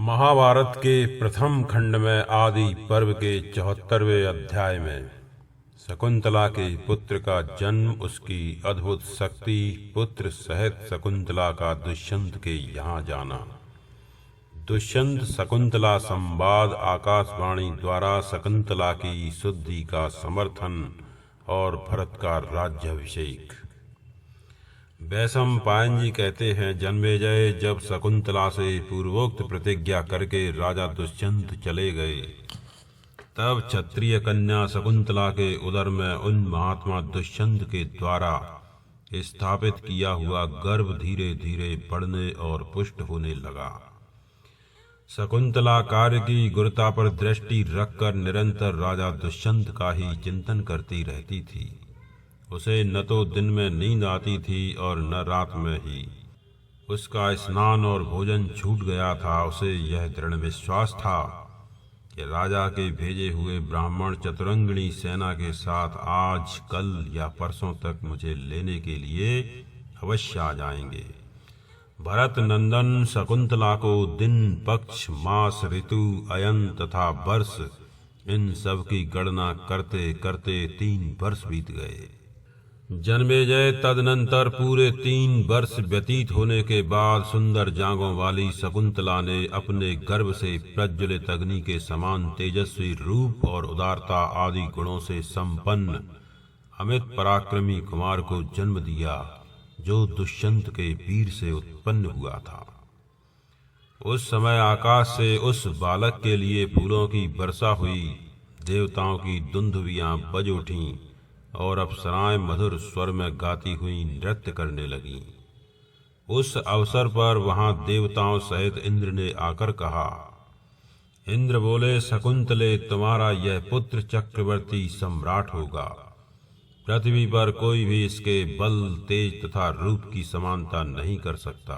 महाभारत के प्रथम खंड में आदि पर्व के 74वें अध्याय में शकुंतला के पुत्र का जन्म, उसकी अद्भुत शक्ति, पुत्र सहित शकुंतला का दुष्यंत के यहाँ जाना, दुष्यंत शकुंतला संवाद, आकाशवाणी द्वारा शकुंतला की शुद्धि का समर्थन और भरत का राज्याभिषेक। वैशंपायन जी कहते हैं, जन्मेजय जब शकुंतला से पूर्वोक्त प्रतिज्ञा करके राजा दुष्यंत चले गए, तब क्षत्रिय कन्या शकुंतला के उदर में उन महात्मा दुष्यंत के द्वारा स्थापित किया हुआ गर्भ धीरे धीरे बढ़ने और पुष्ट होने लगा। शकुंतला कार्य की गुरुता पर दृष्टि रखकर निरंतर राजा दुष्यंत का ही चिंतन करती रहती थी। उसे न तो दिन में नींद आती थी और न रात में ही। उसका स्नान और भोजन छूट गया था। उसे यह दृढ़ विश्वास था कि राजा के भेजे हुए ब्राह्मण चतुरंगिणी सेना के साथ आज, कल या परसों तक मुझे लेने के लिए अवश्य आ जाएंगे। भरत नंदन शकुंतला को दिन, पक्ष, मास, ऋतु, अयन तथा वर्ष, इन सब की गणना करते करते 3 वर्ष बीत गए। जन्मेजय तदनंतर पूरे 3 वर्ष व्यतीत होने के बाद सुंदर जांघों वाली शकुंतला ने अपने गर्भ से प्रज्वलित अग्नि के समान तेजस्वी रूप और उदारता आदि गुणों से संपन्न अमित पराक्रमी कुमार को जन्म दिया, जो दुष्यंत के वीर से उत्पन्न हुआ था। उस समय आकाश से उस बालक के लिए फूलों की वर्षा हुई, देवताओं की दुंदुभियां बज उठीं और अप्सराएं मधुर स्वर में गाती हुई नृत्य करने लगीं। उस अवसर पर वहां देवताओं सहित इंद्र ने आकर कहा। इंद्र बोले, शकुंतले, तुम्हारा यह पुत्र चक्रवर्ती सम्राट होगा। पृथ्वी पर कोई भी इसके बल, तेज तथा रूप की समानता नहीं कर सकता।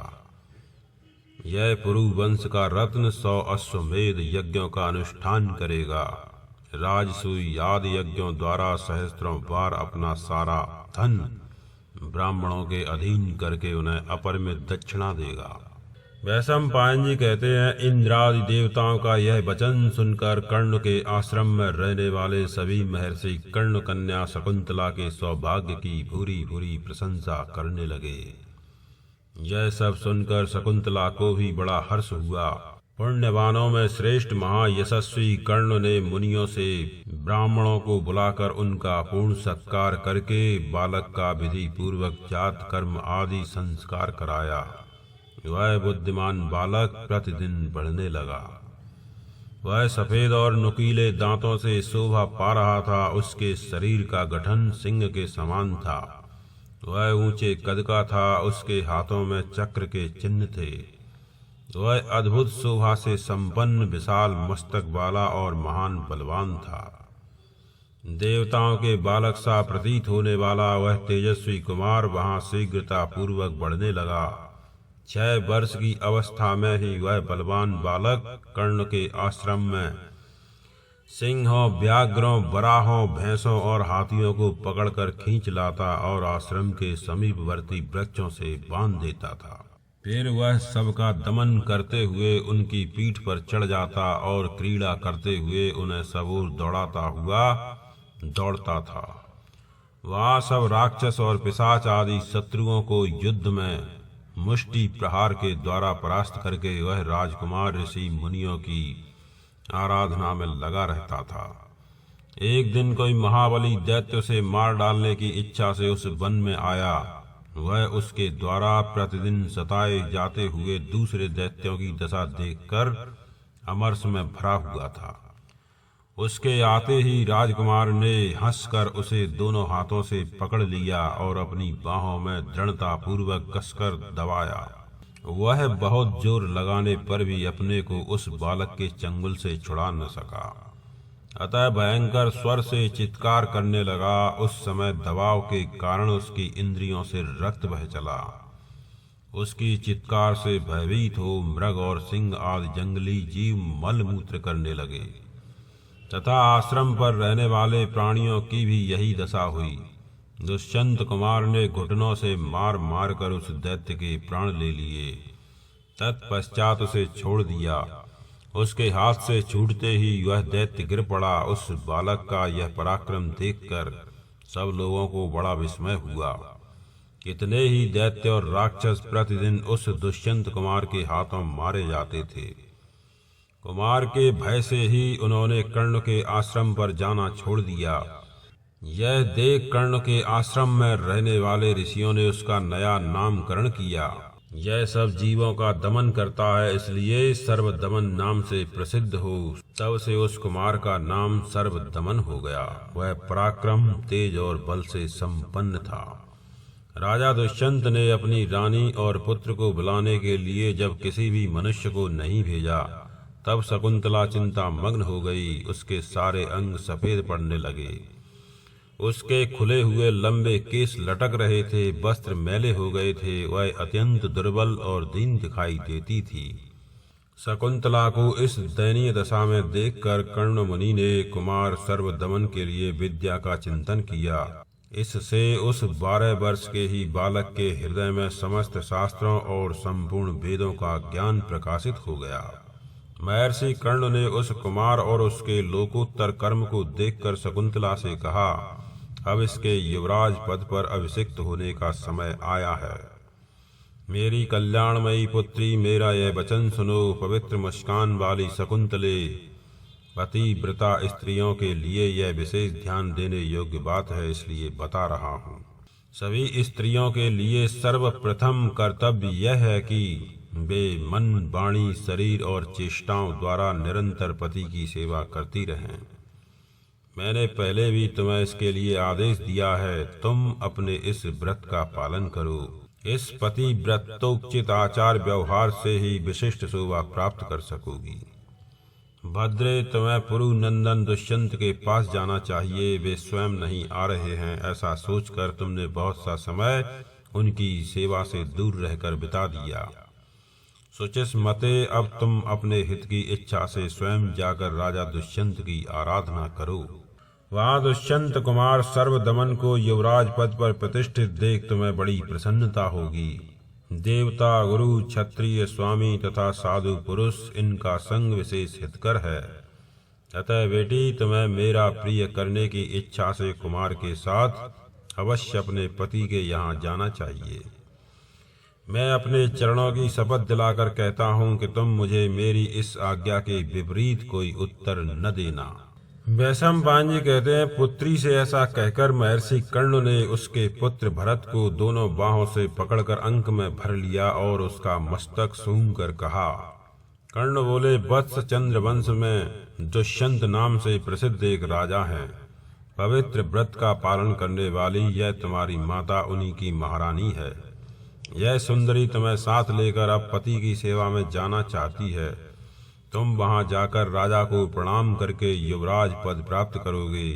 यह पुरु वंश का रत्न 100 अश्वमेध यज्ञों का अनुष्ठान करेगा। राजसूय आदि यज्ञों द्वारा सहस्त्रों बार अपना सारा धन ब्राह्मणों के अधीन करके उन्हें अपरिमित दक्षिणा देगा। वैशंपायन जी कहते हैं, इंद्रादि देवताओं का यह वचन सुनकर कर्ण के आश्रम में रहने वाले सभी महर्षि कर्ण कन्या शकुंतला के सौभाग्य की भूरी भूरी प्रशंसा करने लगे। यह सब सुनकर शकुंतला को भी बड़ा हर्ष हुआ। पुण्यवानों में श्रेष्ठ महायशस्वी कर्ण ने मुनियों से ब्राह्मणों को बुलाकर उनका पूर्ण सत्कार करके बालक का विधि पूर्वक जात कर्म आदि संस्कार कराया। वह बुद्धिमान बालक प्रतिदिन बढ़ने लगा। वह सफेद और नुकीले दांतों से शोभा पा रहा था। उसके शरीर का गठन सिंह के समान था। वह ऊंचे कद का था। उसके हाथों में चक्र के चिन्ह थे। वह अद्भुत शोभा से संपन्न विशाल मस्तक वाला और महान बलवान था। देवताओं के बालक सा प्रतीत होने वाला वह तेजस्वी कुमार वहां शीघ्रता पूर्वक बढ़ने लगा। 6 वर्ष की अवस्था में ही वह बलवान बालक कर्ण के आश्रम में सिंहों, व्याघ्रों, वराहों, भैंसों और हाथियों को पकड़कर खींच लाता और आश्रम के समीपवर्ती वृक्षों से बांध देता था। फिर वह सबका दमन करते हुए उनकी पीठ पर चढ़ जाता और क्रीड़ा करते हुए उन्हें सबूर दौड़ाता हुआ दौड़ता था। वह सब राक्षस और पिशाच आदि शत्रुओं को युद्ध में मुष्टि प्रहार के द्वारा परास्त करके वह राजकुमार ऋषि मुनियों की आराधना में लगा रहता था। एक दिन कोई महाबली दैत्य उसे मार डालने की इच्छा से उस वन में आया। वह उसके द्वारा प्रतिदिन सताए जाते हुए दूसरे दैत्यों की दशा देखकर अमर्ष में भरा हुआ था। उसके आते ही राजकुमार ने हंसकर उसे दोनों हाथों से पकड़ लिया और अपनी बाहों में दृढ़ता पूर्वक कसकर दबाया। वह बहुत जोर लगाने पर भी अपने को उस बालक के चंगुल से छुड़ा न सका। अतः भयंकर स्वर से चित्कार करने लगा। उस समय दबाव के कारण उसकी इंद्रियों से रक्त बह चला। उसकी चित्कार से भयभीत हो मृग और सिंह आदि जंगली जीव मल मूत्र करने लगे तथा आश्रम पर रहने वाले प्राणियों की भी यही दशा हुई। दुष्यंत कुमार ने घुटनों से मार मार कर उस दैत्य के प्राण ले लिए। तत्पश्चात उसे छोड़ दिया। उसके हाथ से छूटते ही वह दैत्य गिर पड़ा। उस बालक का यह पराक्रम देखकर सब लोगों को बड़ा विस्मय हुआ। कितने ही दैत्य और राक्षस प्रतिदिन उस दुष्यंत कुमार के हाथों मारे जाते थे। कुमार के भय से ही उन्होंने कर्ण के आश्रम पर जाना छोड़ दिया। यह देख कर्ण के आश्रम में रहने वाले ऋषियों ने उसका नया नामकरण किया। यह सब जीवों का दमन करता है, इसलिए सर्वदमन नाम से प्रसिद्ध हो। तब से उस कुमार का नाम सर्वदमन हो गया। वह पराक्रम, तेज और बल से संपन्न था। राजा दुष्यंत ने अपनी रानी और पुत्र को बुलाने के लिए जब किसी भी मनुष्य को नहीं भेजा, तब शकुंतला चिंता मग्न हो गई। उसके सारे अंग सफेद पड़ने लगे। उसके खुले हुए लंबे केस लटक रहे थे, वस्त्र मैले हो गए थे। वह अत्यंत दुर्बल और दीन दिखाई देती थी। शकुंतला को इस दयनीय दशा में देखकर कर्ण मुनि ने कुमार सर्वदमन के लिए विद्या का चिंतन किया। इससे उस 12 वर्ष के ही बालक के हृदय में समस्त शास्त्रों और संपूर्ण वेदों का ज्ञान प्रकाशित हो गया। महर्षि कर्ण ने उस कुमार और उसके लोकोत्तर कर्म को देखकर शकुंतला से कहा, अब इसके युवराज पद पर अभिषिक्त होने का समय आया है। मेरी कल्याणमयी पुत्री, मेरा यह वचन सुनो। पवित्र मुस्कान वाली शकुंतले, पतिव्रता स्त्रियों के लिए यह विशेष ध्यान देने योग्य बात है, इसलिए बता रहा हूँ। सभी स्त्रियों के लिए सर्वप्रथम कर्तव्य यह है कि वे मन, वाणी, शरीर और चेष्टाओं द्वारा निरंतर पति की सेवा करती रहें। मैंने पहले भी तुम्हें इसके लिए आदेश दिया है। तुम अपने इस व्रत का पालन करो। इस पतिव्रतोचित आचार व्यवहार से ही विशिष्ट शोभा प्राप्त कर सकोगी। भद्रे, तुम्हें पुरु नंदन दुष्यंत के पास जाना चाहिए। वे स्वयं नहीं आ रहे हैं। ऐसा सोचकर तुमने बहुत सा समय उनकी सेवा से दूर रहकर बिता दिया। सुचिस्मते, अब तुम अपने हित की इच्छा से स्वयं जाकर राजा दुष्यंत की आराधना करो। वहाँ दुष्यंत कुमार सर्वदमन को युवराज पद पर प्रतिष्ठित देख तुम्हें बड़ी प्रसन्नता होगी। देवता, गुरु, क्षत्रिय, स्वामी तथा साधु पुरुष इनका संग विशेष हितकर है। अतः बेटी, तुम्हें मेरा प्रिय करने की इच्छा से कुमार के साथ अवश्य अपने पति के यहाँ जाना चाहिए। मैं अपने चरणों की शपथ दिलाकर कहता हूँ कि तुम मुझे मेरी इस आज्ञा के विपरीत कोई उत्तर न देना। वैशंपायन जी कहते हैं, पुत्री से ऐसा कहकर महर्षि कर्ण ने उसके पुत्र भरत को दोनों बाहों से पकड़कर अंक में भर लिया और उसका मस्तक सूंघ कर कहा। कर्ण बोले, वत्स, चंद्रवंश में दुष्यंत नाम से प्रसिद्ध एक राजा है। पवित्र व्रत का पालन करने वाली यह तुम्हारी माता उन्हीं की महारानी है। यह सुंदरी तुम्हें साथ लेकर अब पति की सेवा में जाना चाहती है। तुम वहां जाकर राजा को प्रणाम करके युवराज पद प्राप्त करोगे।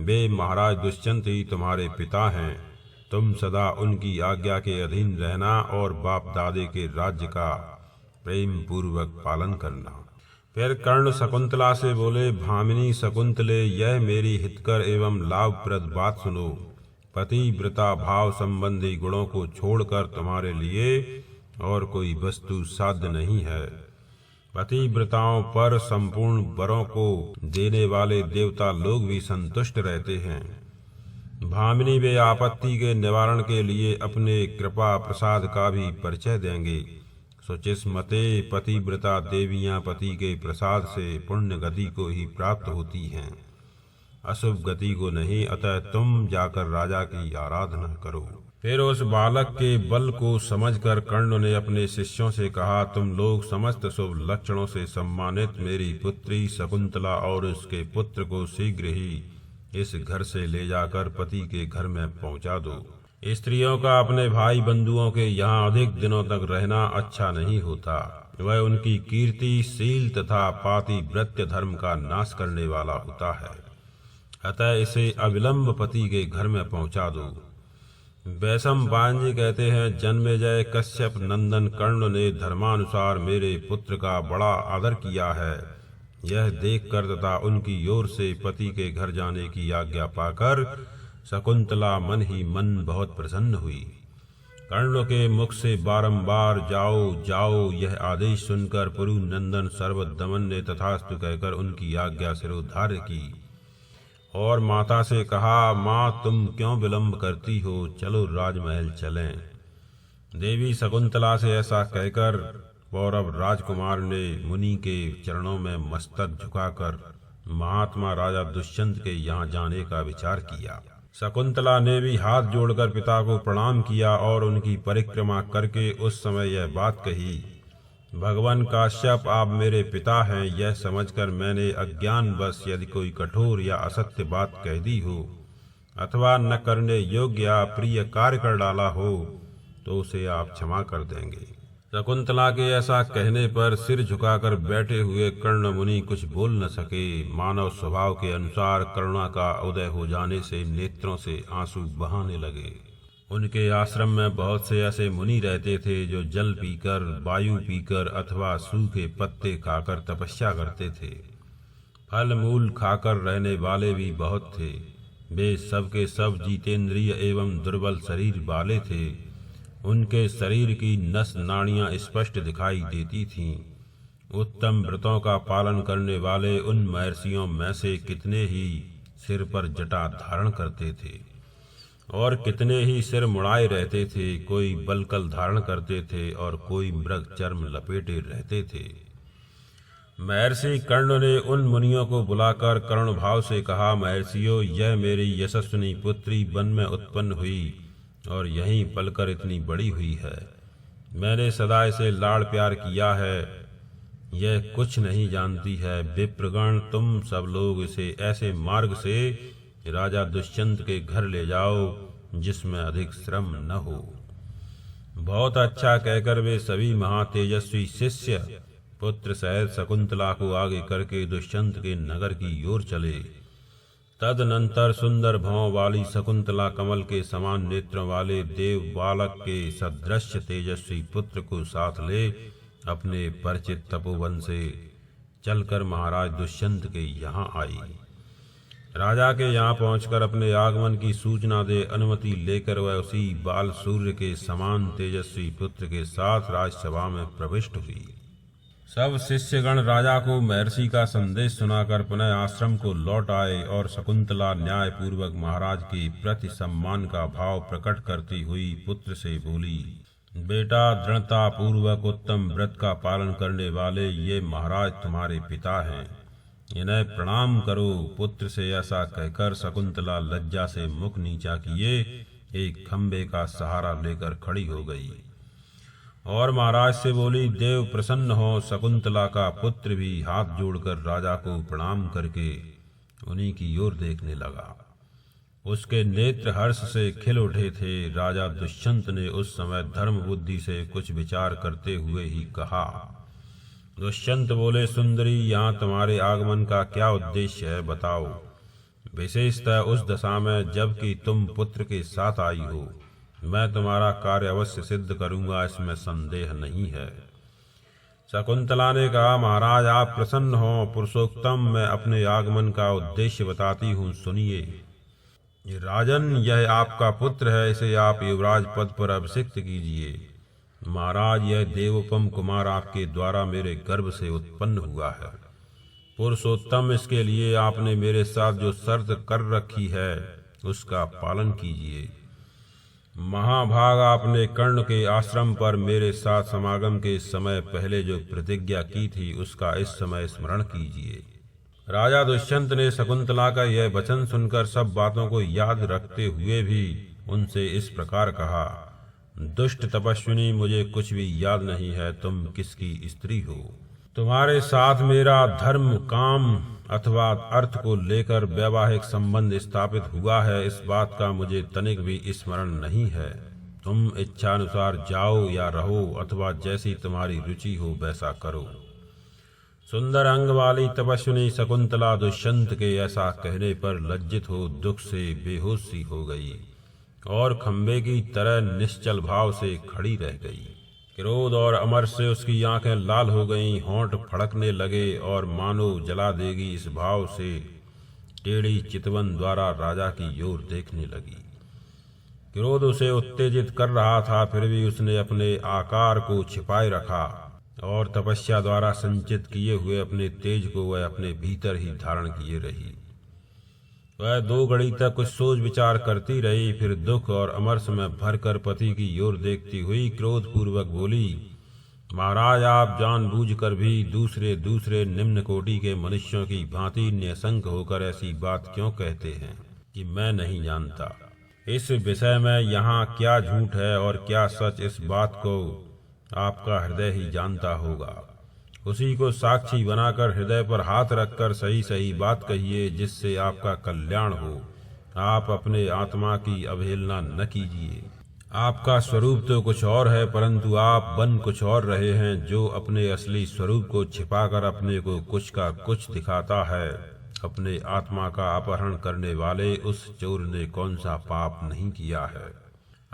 वे महाराज दुष्यंत ही तुम्हारे पिता हैं। तुम सदा उनकी आज्ञा के अधीन रहना और बाप दादे के राज्य का प्रेम पूर्वक पालन करना। फिर कर्ण शकुंतला से बोले, भामिनी शकुंतले, यह मेरी हितकर एवं लाभप्रद बात सुनो। पतिव्रता भाव संबंधी गुणों को छोड़कर तुम्हारे लिए और कोई वस्तु साध्य नहीं है। पतिव्रताओं पर संपूर्ण वरों को देने वाले देवता लोग भी संतुष्ट रहते हैं। भामिनी, वे आपत्ति के निवारण के लिए अपने कृपा प्रसाद का भी परिचय देंगे। सुचिस्मते, पतिव्रता देवियां पति के प्रसाद से पुण्य गति को ही प्राप्त होती हैं, अशुभ गति को नहीं। अतः तुम जाकर राजा की आराधना करो। फिर उस बालक के बल को समझकर कर्ण ने अपने शिष्यों से कहा, तुम लोग समस्त शुभ लक्षणों से सम्मानित मेरी पुत्री शकुंतला और उसके पुत्र को शीघ्र ही इस घर से ले जाकर पति के घर में पहुंचा दो। स्त्रियों का अपने भाई बंधुओं के यहाँ अधिक दिनों तक रहना अच्छा नहीं होता। वह उनकी कीर्ति, शील तथा पातिव्रत्य धर्म का नाश करने वाला होता है। अतः इसे अविलंब पति के घर में पहुंचा दो। वैशंपायन जी कहते हैं, जन्मेजय कश्यप नंदन कर्ण ने धर्मानुसार मेरे पुत्र का बड़ा आदर किया है। यह देखकर तथा उनकी ओर से पति के घर जाने की आज्ञा पाकर शकुंतला मन ही मन बहुत प्रसन्न हुई। कर्ण के मुख से बारंबार जाओ जाओ यह आदेश सुनकर पुरु नंदन सर्वदमन ने तथास्तु कहकर उनकी आज्ञा सिरोधार्य की और माता से कहा, माँ तुम क्यों विलंब करती हो, चलो राजमहल चलें। देवी शकुंतला से ऐसा कहकर पौरव राजकुमार ने मुनि के चरणों में मस्तक झुकाकर महात्मा राजा दुष्यंत के यहाँ जाने का विचार किया। शकुंतला ने भी हाथ जोड़कर पिता को प्रणाम किया और उनकी परिक्रमा करके उस समय यह बात कही, भगवान काश्यप आप मेरे पिता हैं, यह समझकर मैंने अज्ञानवश यदि कोई कठोर या असत्य बात कह दी हो अथवा न करने योग्य या प्रिय कार्य कर डाला हो तो उसे आप क्षमा कर देंगे। शकुंतला के ऐसा कहने पर सिर झुकाकर बैठे हुए कर्ण मुनि कुछ बोल न सके। मानव स्वभाव के अनुसार करुणा का उदय हो जाने से नेत्रों से आंसू बहाने लगे। उनके आश्रम में बहुत से ऐसे मुनि रहते थे जो जल पीकर, वायु पीकर अथवा सूखे पत्ते खाकर तपस्या करते थे। फल मूल खाकर रहने वाले भी बहुत थे। वे सबके सब जितेंद्रिय एवं दुर्बल शरीर वाले थे। उनके शरीर की नस नाड़ियां स्पष्ट दिखाई देती थीं। उत्तम व्रतों का पालन करने वाले उन महर्षियों में से कितने ही सिर पर जटा धारण करते थे और कितने ही सिर मुड़ाए रहते थे। कोई बलकल धारण करते थे और कोई मृग चर्म लपेटे रहते थे। महर्षि कर्ण ने उन मुनियों को बुलाकर करुण भाव से कहा, महर्षियों, यह मेरी यशस्विनी पुत्री वन में उत्पन्न हुई और यहीं पलकर इतनी बड़ी हुई है। मैंने सदा इसे लाड़ प्यार किया है। यह कुछ नहीं जानती है। विप्रगण, तुम सब लोग इसे ऐसे मार्ग से राजा दुष्यंत के घर ले जाओ जिसमें अधिक श्रम न हो। बहुत अच्छा कहकर वे सभी महातेजस्वी शिष्य पुत्र सहित शकुंतला को आगे करके दुष्यंत के नगर की ओर चले। तदनंतर सुंदर भौं वाली शकुंतला कमल के समान नेत्रों वाले देव बालक के सदृश तेजस्वी पुत्र को साथ ले अपने परिचित तपोवन से चलकर महाराज दुष्यंत के यहाँ आई। राजा के यहाँ पहुंचकर अपने आगमन की सूचना दे अनुमति लेकर वह उसी बाल सूर्य के समान तेजस्वी पुत्र के साथ राजसभा में प्रविष्ट हुई। सब शिष्यगण राजा को महर्षि का संदेश सुनाकर पुनः आश्रम को लौट आए और शकुंतला न्याय पूर्वक महाराज के प्रति सम्मान का भाव प्रकट करती हुई पुत्र से बोली, बेटा, दृढ़ता पूर्वक उत्तम व्रत का पालन करने वाले ये महाराज तुम्हारे पिता हैं, इन्हें प्रणाम करो। पुत्र से ऐसा कहकर शकुंतला लज्जा से मुख नीचा किए एक खंबे का सहारा लेकर खड़ी हो गई और महाराज से बोली, देव प्रसन्न हो। शकुंतला का पुत्र भी हाथ जोड़कर राजा को प्रणाम करके उन्हीं की ओर देखने लगा। उसके नेत्र हर्ष से खिल उठे थे। राजा दुष्यंत ने उस समय धर्म बुद्धि से कुछ विचार करते हुए ही कहा। दुष्यंत बोले, सुंदरी, यहाँ तुम्हारे आगमन का क्या उद्देश्य है, बताओ। विशेषतः उस दशा में जबकि तुम पुत्र के साथ आई हो। मैं तुम्हारा कार्य अवश्य सिद्ध करूंगा, इसमें संदेह नहीं है। शकुंतला ने कहा, महाराज आप प्रसन्न हो। पुरुषोत्तम, मैं अपने आगमन का उद्देश्य बताती हूँ, सुनिए। राजन, यह आपका पुत्र है, इसे आप युवराज पद पर अभिषिक्त कीजिए। महाराज, यह देवोपम कुमार आपके द्वारा मेरे गर्भ से उत्पन्न हुआ है। पुरुषोत्तम, इसके लिए आपने मेरे साथ जो शर्त कर रखी है उसका पालन कीजिए। महाभाग, आपने कर्ण के आश्रम पर मेरे साथ समागम के समय पहले जो प्रतिज्ञा की थी उसका इस समय स्मरण कीजिए। राजा दुष्यंत ने शकुंतला का यह वचन सुनकर सब बातों को याद रखते हुए भी उनसे इस प्रकार कहा, दुष्ट तपस्विनी, मुझे कुछ भी याद नहीं है तुम किसकी स्त्री हो। तुम्हारे साथ मेरा धर्म, काम अथवा अर्थ को लेकर वैवाहिक संबंध स्थापित हुआ है, इस बात का मुझे तनिक भी स्मरण नहीं है। तुम इच्छानुसार जाओ या रहो अथवा जैसी तुम्हारी रुचि हो वैसा करो। सुंदर अंग वाली तपस्विनी शकुंतला दुष्यंत के ऐसा कहने पर लज्जित हो दुख से बेहोश सी हो गई और खंबे की तरह निश्चल भाव से खड़ी रह गई। क्रोध और अमर से उसकी आंखें लाल हो गईं, होंठ फड़कने लगे और मानो जला देगी इस भाव से टेढ़ी चितवन द्वारा राजा की ओर देखने लगी। क्रोध उसे उत्तेजित कर रहा था, फिर भी उसने अपने आकार को छिपाए रखा और तपस्या द्वारा संचित किए हुए अपने तेज को वह अपने भीतर ही धारण किए रही। वह 2 घड़ी तक कुछ सोच विचार करती रही, फिर दुख और अमरस में भरकर पति की ओर देखती हुई क्रोधपूर्वक बोली, महाराज, आप जानबूझकर भी दूसरे निम्न कोटि के मनुष्यों की भांति निशंक होकर ऐसी बात क्यों कहते हैं कि मैं नहीं जानता। इस विषय में यहाँ क्या झूठ है और क्या सच, इस बात को आपका हृदय ही जानता होगा। उसी को साक्षी बनाकर हृदय पर हाथ रखकर सही सही बात कहिए, जिससे आपका कल्याण हो। आप अपने आत्मा की अवहेलना न कीजिए। आपका स्वरूप तो कुछ और है, परंतु आप बन कुछ और रहे हैं। जो अपने असली स्वरूप को छिपाकर अपने को कुछ का कुछ दिखाता है, अपने आत्मा का अपहरण करने वाले उस चोर ने कौन सा पाप नहीं किया है।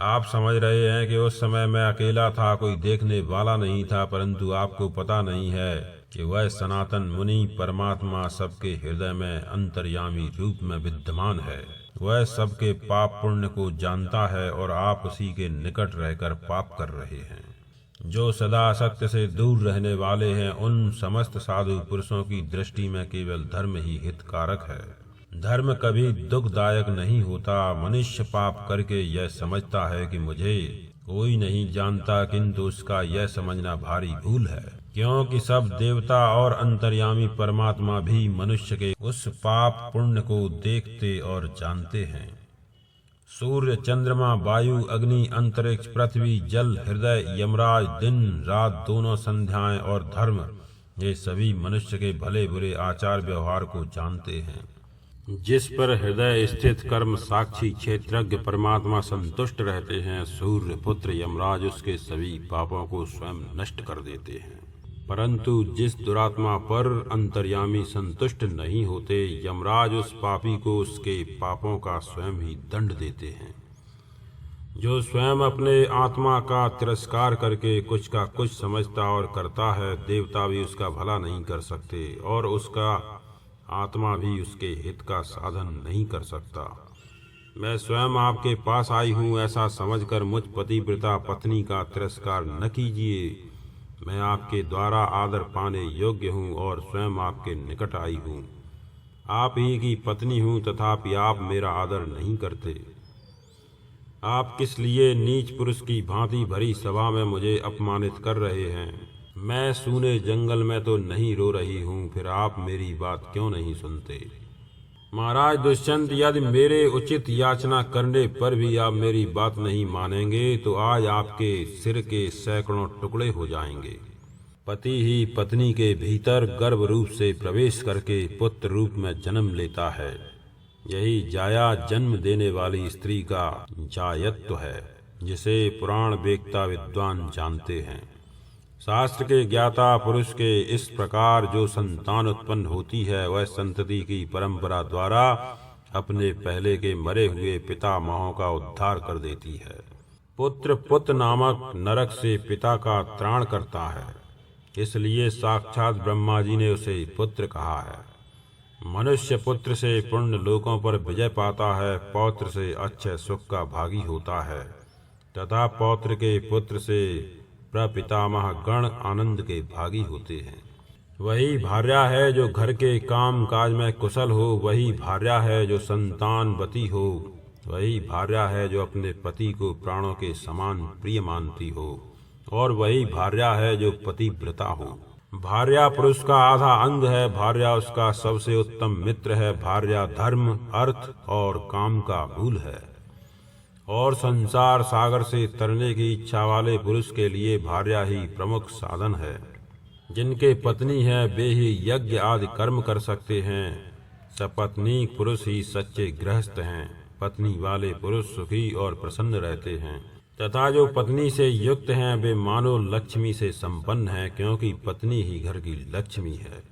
आप समझ रहे हैं कि उस समय मैं अकेला था, कोई देखने वाला नहीं था, परंतु आपको पता नहीं है कि वह सनातन मुनि परमात्मा सबके हृदय में अंतर्यामी रूप में विद्यमान है। वह सबके पाप पुण्य को जानता है और आप उसी के निकट रहकर पाप कर रहे हैं। जो सदा असत्य से दूर रहने वाले हैं, उन समस्त साधु पुरुषों की दृष्टि में केवल धर्म ही हितकारक है। धर्म कभी दुखदायक नहीं होता। मनुष्य पाप करके यह समझता है कि मुझे कोई नहीं जानता, किंतु उसका यह समझना भारी भूल है, क्योंकि सब देवता और अंतर्यामी परमात्मा भी मनुष्य के उस पाप पुण्य को देखते और जानते हैं। सूर्य, चंद्रमा, वायु, अग्नि, अंतरिक्ष, पृथ्वी, जल, हृदय, यमराज, दिन रात दोनों संध्याएं और धर्म, ये सभी मनुष्य के भले बुरे आचार व्यवहार को जानते हैं। जिस पर हृदय स्थित कर्म साक्षी क्षेत्रज्ञ परमात्मा संतुष्ट रहते हैं, सूर्य पुत्र यमराज उसके सभी पापों को स्वयं नष्ट कर देते हैं। परंतु जिस दुरात्मा पर अंतर्यामी संतुष्ट नहीं होते, यमराज उस पापी को उसके पापों का स्वयं ही दंड देते हैं। जो स्वयं अपने आत्मा का तिरस्कार करके कुछ का कुछ समझता और करता है, देवता भी उसका भला नहीं कर सकते और उसका आत्मा भी उसके हित का साधन नहीं कर सकता। मैं स्वयं आपके पास आई हूँ, ऐसा समझकर मुझ पतिव्रता पत्नी का तिरस्कार न कीजिए। मैं आपके द्वारा आदर पाने योग्य हूँ और स्वयं आपके निकट आई हूँ। आप ही की पत्नी हूँ, तथापि आप मेरा आदर नहीं करते। आप किस लिए नीच पुरुष की भांति भरी सभा में मुझे अपमानित कर रहे हैं। मैं सूने जंगल में तो नहीं रो रही हूँ, फिर आप मेरी बात क्यों नहीं सुनते। महाराज दुष्यंत, यदि मेरे उचित याचना करने पर भी आप मेरी बात नहीं मानेंगे तो आज आपके सिर के सैकड़ों टुकड़े हो जाएंगे। पति ही पत्नी के भीतर गर्भ रूप से प्रवेश करके पुत्र रूप में जन्म लेता है। यही जाया जन्म देने वाली स्त्री का जायत्व है, जिसे पुराण वेत्ता विद्वान जानते हैं। शास्त्र के ज्ञाता पुरुष के इस प्रकार जो संतान उत्पन्न होती है, वह संतति की परंपरा द्वारा अपने पहले के मरे हुए पितामहों का उद्धार कर देती है। पुत्र पुत नामक नरक से पिता का त्राण करता है, इसलिए साक्षात ब्रह्मा जी ने उसे पुत्र कहा है। मनुष्य पुत्र से पुण्य लोकों पर विजय पाता है, पौत्र से अच्छे सुख का भागी होता है तथा पौत्र के पुत्र से प्रपितामह गण आनंद के भागी होते हैं। वही भार्या है जो घर के काम काज में कुशल हो, वही भार्या है जो संतानवती हो, वही भार्या है जो अपने पति को प्राणों के समान प्रिय मानती हो, और वही भार्या है जो पतिव्रता हो। भार्या पुरुष का आधा अंग है, भार्या उसका सबसे उत्तम मित्र है। भार्या धर्म, अर्थ और काम का मूल है और संसार सागर से तरने की इच्छा वाले पुरुष के लिए भार्या ही प्रमुख साधन है। जिनके पत्नी है वे ही यज्ञ आदि कर्म कर सकते हैं। सपत्नीक पुरुष ही सच्चे गृहस्थ हैं। पत्नी वाले पुरुष सुखी और प्रसन्न रहते हैं तथा जो पत्नी से युक्त हैं वे मानो लक्ष्मी से संपन्न हैं, क्योंकि पत्नी ही घर की लक्ष्मी है।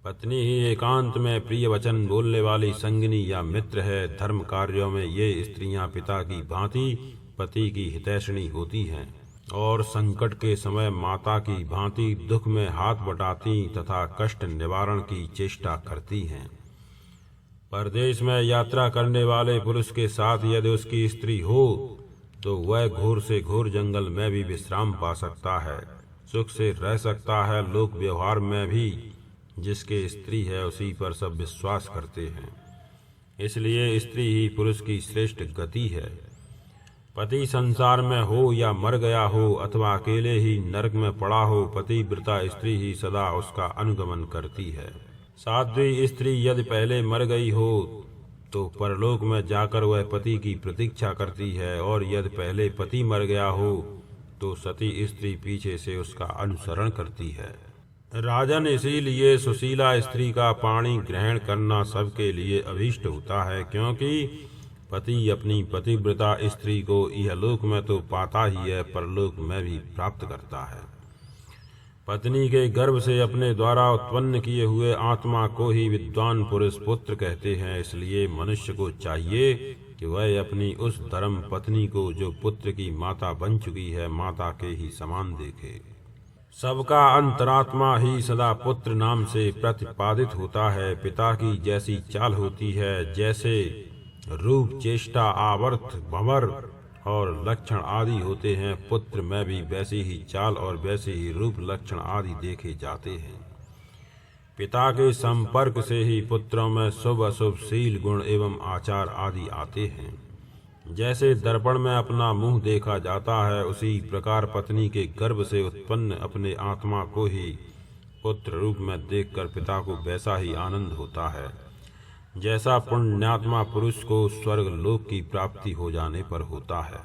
पत्नी ही एकांत में प्रिय वचन बोलने वाली संगिनी या मित्र है। धर्म कार्यों में ये स्त्रियां पिता की भांति पति की हितैषणी होती हैं और संकट के समय माता की भांति दुख में हाथ बटाती तथा कष्ट निवारण की चेष्टा करती हैं। परदेश में यात्रा करने वाले पुरुष के साथ यदि उसकी स्त्री हो तो वह घोर से घोर जंगल में भी विश्राम पा सकता है, सुख से रह सकता है। लोक व्यवहार में भी जिसके स्त्री है उसी पर सब विश्वास करते हैं, इसलिए स्त्री ही पुरुष की श्रेष्ठ गति है। पति संसार में हो या मर गया हो अथवा अकेले ही नरक में पड़ा हो, पतिव्रता स्त्री ही सदा उसका अनुगमन करती है। साध्वी स्त्री यदि पहले मर गई हो तो परलोक में जाकर वह पति की प्रतीक्षा करती है, और यदि पहले पति मर गया हो तो सती स्त्री पीछे से उसका अनुसरण करती है। राजन, इसीलिए सुशीला स्त्री का पाणी ग्रहण करना सबके लिए अभीष्ट होता है, क्योंकि पति अपनी पतिव्रता स्त्री को इहलोक में तो पाता ही है, परलोक में भी प्राप्त करता है। पत्नी के गर्भ से अपने द्वारा उत्पन्न किए हुए आत्मा को ही विद्वान पुरुष पुत्र कहते हैं। इसलिए मनुष्य को चाहिए कि वह अपनी उस धर्म पत्नी को, जो पुत्र की माता बन चुकी है, माता के ही समान देखे। सबका अंतरात्मा ही सदा पुत्र नाम से प्रतिपादित होता है। पिता की जैसी चाल होती है, जैसे रूप, चेष्टा, आवर्त, भंवर और लक्षण आदि होते हैं, पुत्र में भी वैसी ही चाल और वैसे ही रूप, लक्षण आदि देखे जाते हैं। पिता के संपर्क से ही पुत्रों में शुभ अशुभ शील, गुण एवं आचार आदि आते हैं। जैसे दर्पण में अपना मुंह देखा जाता है, उसी प्रकार पत्नी के गर्भ से उत्पन्न अपने आत्मा को ही पुत्र रूप में देखकर पिता को वैसा ही आनंद होता है, जैसा पुण्यात्मा पुरुष को स्वर्ग लोक की प्राप्ति हो जाने पर होता है।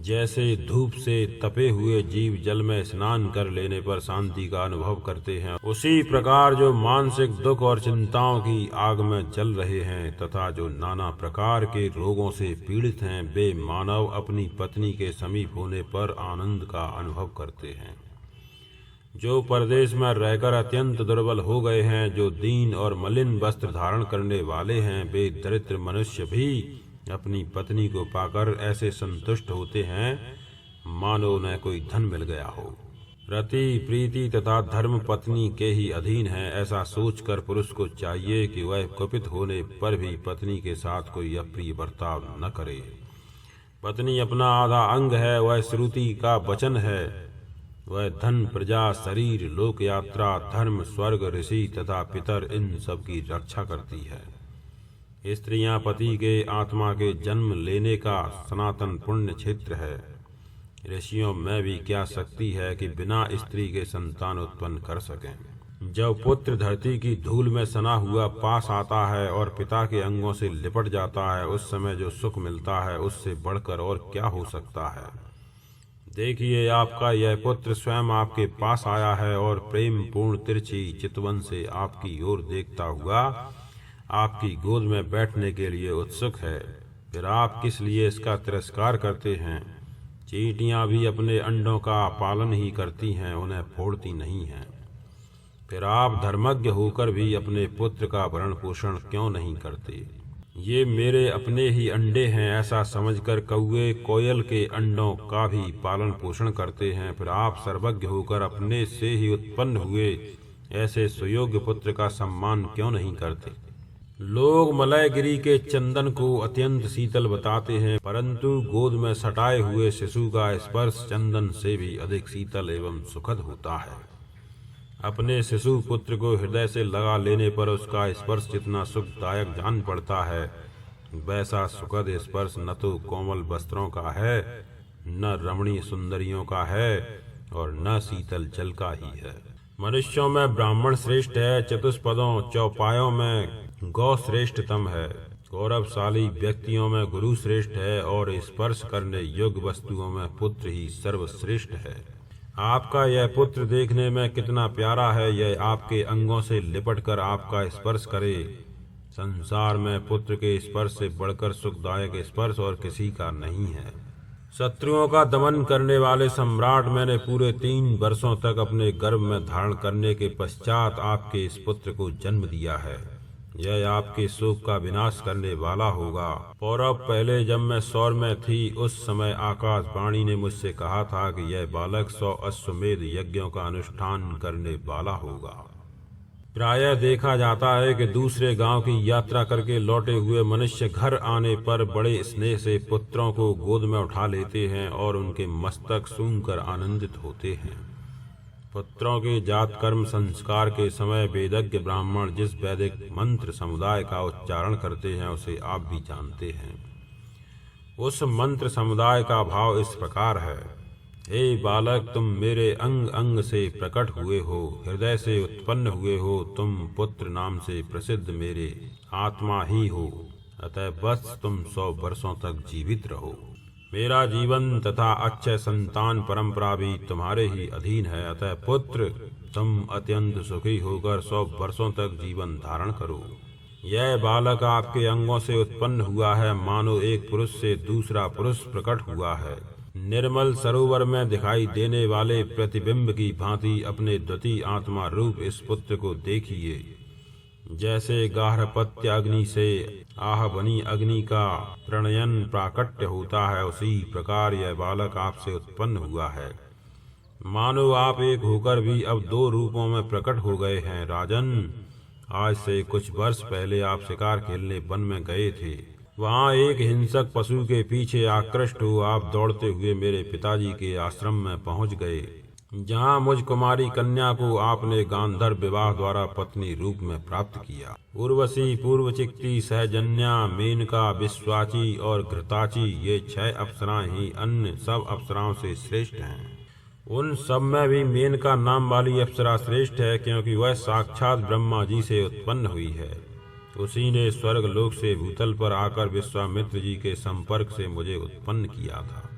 जैसे धूप से तपे हुए जीव जल में स्नान कर लेने पर शांति का अनुभव करते हैं, उसी प्रकार जो मानसिक दुख और चिंताओं की आग में जल रहे हैं तथा जो नाना प्रकार के रोगों से पीड़ित हैं, वे मानव अपनी पत्नी के समीप होने पर आनंद का अनुभव करते हैं। जो परदेश में रहकर अत्यंत दुर्बल हो गए हैं, जो दीन और मलिन वस्त्र धारण करने वाले हैं, वे दरिद्र मनुष्य भी अपनी पत्नी को पाकर ऐसे संतुष्ट होते हैं मानो न कोई धन मिल गया हो। रति, प्रीति तथा धर्म पत्नी के ही अधीन है, ऐसा सोचकर पुरुष को चाहिए कि वह कुपित होने पर भी पत्नी के साथ कोई अप्रिय बर्ताव न करे। पत्नी अपना आधा अंग है, वह श्रुति का वचन है, वह धन, प्रजा, शरीर, लोक यात्रा, धर्म, स्वर्ग, ऋषि तथा पितर, इन सब की रक्षा करती है। स्त्रियां पति के आत्मा के जन्म लेने का सनातन पुण्य क्षेत्र है। ऋषियों में भी क्या शक्ति है कि बिना स्त्री के संतान उत्पन्न कर सकें। जब पुत्र धरती की धूल में सना हुआ पास आता है और पिता के अंगों से लिपट जाता है, उस समय जो सुख मिलता है उससे बढ़कर और क्या हो सकता है। देखिए, आपका यह पुत्र स्वयं आपके पास आया है और प्रेम पूर्ण तिरछी चितवन से आपकी ओर देखता हुआ आपकी गोद में बैठने के लिए उत्सुक है। फिर आप किस लिए इसका तिरस्कार करते हैं। चींटियां भी अपने अंडों का पालन ही करती हैं, उन्हें फोड़ती नहीं हैं। फिर आप धर्मज्ञ होकर भी अपने पुत्र का भरण पोषण क्यों नहीं करते। ये मेरे अपने ही अंडे हैं ऐसा समझकर कौवे कोयल के अंडों का भी पालन पोषण करते हैं। फिर आप सर्वज्ञ होकर अपने से ही उत्पन्न हुए ऐसे सुयोग्य पुत्र का सम्मान क्यों नहीं करते। लोग मलयगिरी के चंदन को अत्यंत शीतल बताते हैं, परंतु गोद में सटाए हुए शिशु का स्पर्श चंदन से भी अधिक शीतल एवं सुखद होता है। अपने शिशु पुत्र को हृदय से लगा लेने पर उसका स्पर्श जितना सुखदायक जान पड़ता है, वैसा सुखद स्पर्श न तो कोमल वस्त्रों का है, न रमणीय सुंदरियों का है और न शीतल जल का ही है। मनुष्यों में ब्राह्मण श्रेष्ठ है, चतुष्पदों चौपायों में गौ श्रेष्ठतम है, गौरवशाली व्यक्तियों में गुरु श्रेष्ठ है और स्पर्श करने योग्य वस्तुओं में पुत्र ही सर्वश्रेष्ठ है। आपका यह पुत्र देखने में कितना प्यारा है, यह आपके अंगों से लिपटकर आपका स्पर्श करे। संसार में पुत्र के स्पर्श से बढ़कर सुखदायक स्पर्श और किसी का नहीं है। शत्रुओं का दमन करने वाले सम्राट, मैंने पूरे 3 वर्षों तक अपने गर्भ में धारण करने के पश्चात आपके इस पुत्र को जन्म दिया है। यह आपके शोक का विनाश करने वाला होगा। पौरव, पहले जब मैं सौर में थी उस समय आकाशवाणी ने मुझसे कहा था कि यह बालक 100 अश्वमेध यज्ञों का अनुष्ठान करने वाला होगा। प्रायः देखा जाता है कि दूसरे गांव की यात्रा करके लौटे हुए मनुष्य घर आने पर बड़े स्नेह से पुत्रों को गोद में उठा लेते हैं और उनके मस्तक सूंघकर आनंदित होते हैं। पुत्रों के जात कर्म संस्कार के समय वेदज्ञ ब्राह्मण जिस वैदिक मंत्र समुदाय का उच्चारण करते हैं उसे आप भी जानते हैं। उस मंत्र समुदाय का भाव इस प्रकार है। हे बालक, तुम मेरे अंग अंग से प्रकट हुए हो, हृदय से उत्पन्न हुए हो, तुम पुत्र नाम से प्रसिद्ध मेरे आत्मा ही हो, अतः बस तुम 100 वर्षों तक जीवित रहो। मेरा जीवन तथा अक्षय संतान परंपरा भी तुम्हारे ही अधीन है, अतः पुत्र तुम अत्यंत सुखी होकर 100 वर्षों तक जीवन धारण करो। यह बालक आपके अंगों से उत्पन्न हुआ है, मानो एक पुरुष से दूसरा पुरुष प्रकट हुआ है। निर्मल सरोवर में दिखाई देने वाले प्रतिबिंब की भांति अपने द्वितीय आत्मा रूप इस पुत्र को देखिए। जैसे गार्हपत्य अग्नि से आहवनी अग्नि का प्रणयन प्राकट्य होता है, उसी प्रकार यह बालक आपसे उत्पन्न हुआ है। मानो आप एक होकर भी अब 2 रूपों में प्रकट हो गए हैं। राजन, आज से कुछ वर्ष पहले आप शिकार खेलने वन में गए थे। वहाँ एक हिंसक पशु के पीछे आकृष्ट हो आप दौड़ते हुए मेरे पिताजी के आश्रम में पहुँच गए, जहाँ मुझ कुमारी कन्या को आपने गांधर्व विवाह द्वारा पत्नी रूप में प्राप्त किया। उर्वशी, पूर्वचिक्ति, सहजन्या, मेनका, विश्वाची और घृताची ये 6 अप्सराएं ही अन्य सब अप्सराओं से श्रेष्ठ हैं। उन सब में भी मेनका नाम वाली अप्सरा श्रेष्ठ है, क्योंकि वह साक्षात ब्रह्मा जी से उत्पन्न हुई है। उसी ने स्वर्ग लोक से भूतल पर आकर विश्वामित्र जी के संपर्क से मुझे उत्पन्न किया था।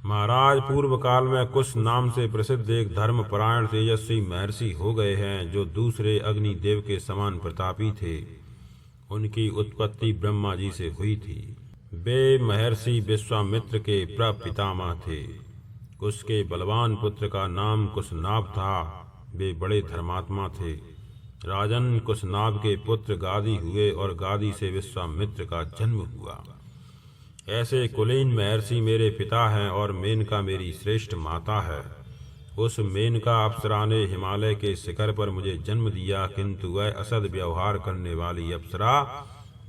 महाराज, पूर्व काल में कुश नाम से प्रसिद्ध एक धर्मपरायण तेजस्वी महर्षि हो गए हैं, जो दूसरे अग्निदेव के समान प्रतापी थे। उनकी उत्पत्ति ब्रह्मा जी से हुई थी। वे महर्षि विश्वामित्र के प्रपितामह थे। उसके बलवान पुत्र का नाम कुशनाभ था। वे बड़े धर्मात्मा थे। राजन, कुशनाभ के पुत्र गादी हुए और गादी से विश्वामित्र का जन्म हुआ। ऐसे कुलीन महर्षि मेरे पिता हैं और मेनका मेरी श्रेष्ठ माता है। उस मेनका अप्सरा ने हिमालय के शिखर पर मुझे जन्म दिया, किंतु वह असद व्यवहार करने वाली अप्सरा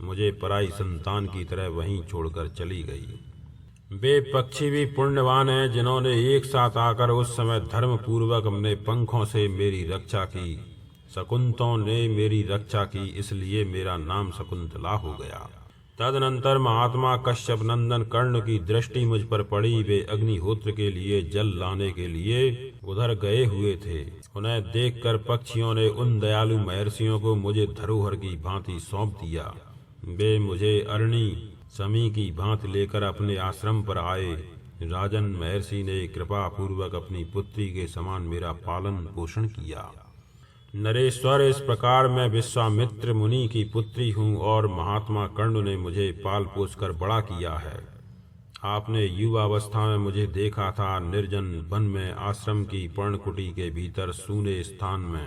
मुझे पराई संतान की तरह वहीं छोड़कर चली गई। वे पक्षी भी पुण्यवान हैं, जिन्होंने एक साथ आकर उस समय धर्म पूर्वक अपने पंखों से मेरी रक्षा की। शकुंतलों ने मेरी रक्षा की, इसलिए मेरा नाम शकुंतला हो गया। तदनंतर महात्मा कश्यप नंदन कर्ण की दृष्टि मुझ पर पड़ी। वे अग्निहोत्र के लिए जल लाने के लिए उधर गए हुए थे। उन्हें देखकर पक्षियों ने उन दयालु महर्षियों को मुझे धरोहर की भांति सौंप दिया। वे मुझे अरणी समी की भांति लेकर अपने आश्रम पर आए। राजन, महर्षि ने कृपा पूर्वक अपनी पुत्री के समान मेरा पालन पोषण किया। नरेश्वर, इस प्रकार मैं विश्वामित्र मुनि की पुत्री हूँ और महात्मा कर्ण ने मुझे पाल पोस कर बड़ा किया है। आपने युवावस्था में मुझे देखा था, निर्जन वन में आश्रम की पर्णकुटी के भीतर सूने स्थान में,